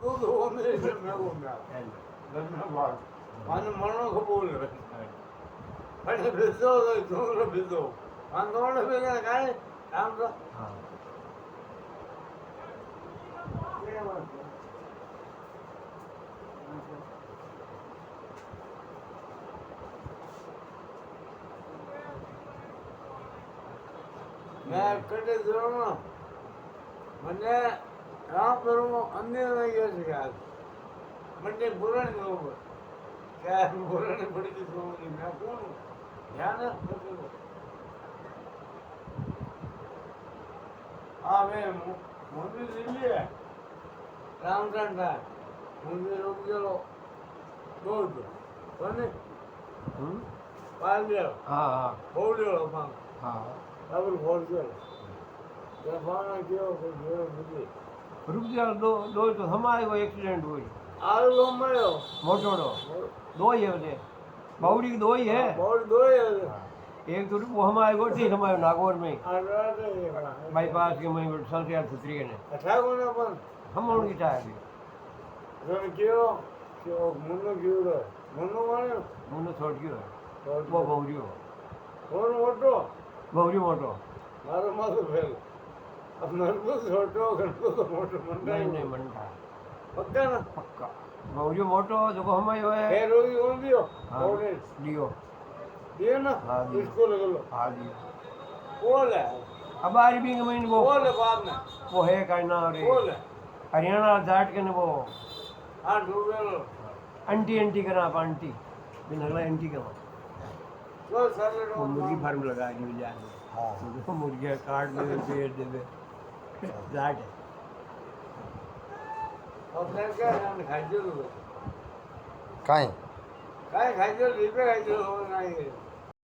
दूध वो मेरे से मैं वो मैं धन्यवाद माने मनो को बोल रहे अरे बिजो तो बिजो आंदोलन में काय काम तो હા मैं कटे जोड़ना मैंने राम करूँ अन्य नहीं है शिकायत मैंने बुरा नहीं होगा क्या बुरा नहीं पड़ी थी सोनी मैं कौन हूँ ध्यान है हाँ मैं मंदिर दिल्ली है रामचंद्र है मंदिर रुक चलो बोल दो सोनी હમ पाल दिया હા હા बोल दिया पाल હા अब बोल दिया क्या पाना क्यों क्यों मुझे રૂપિયા દો તો હમારે કોઈ એક્સિડન્ટ હોય आलू लंबायो મોટોડો દો હે બધે બાવડી દો હે बोल दो है એક તો રૂપિયો હમારે ગોઠી હમારે નાગોર में आराधे बाईपास के में संस्यार पुत्री ने अच्छा कोना पण हम उनकी चाहे जण क्यों क्यों मुन्नो क्यों रे मुन्नो माने मुन्नो छोड़ क्यों है वो बहुरियो और मोटो मोटो मारो मारो फेल अब नरको छोटो गणको तो मोटो मंडा नहीं नहीं मंडा पक्का ना पक्का बहुरियो मोटो जो को हमारे है खैर होगी कौन दियो हाँ कौन लियो दियो ना हाँ, दियो। इसको लगा लो हाँ जी बोल है अब आरी भी में वो बोल है बाद में वो है कहना रे बोल है हरियाणा जाट के ने वो हाँ डूबे लो आंटी आंटी करा आप आंटी बिन अगला आंटी करा चल सर ले वो मुर्गी फार्म लगा दी जाए हाँ मुर्गी काट दे पेट दे जाट है और फिर क्या है खाई जो કાંઈ काय खाई जो लीपे खाई जो हो नहीं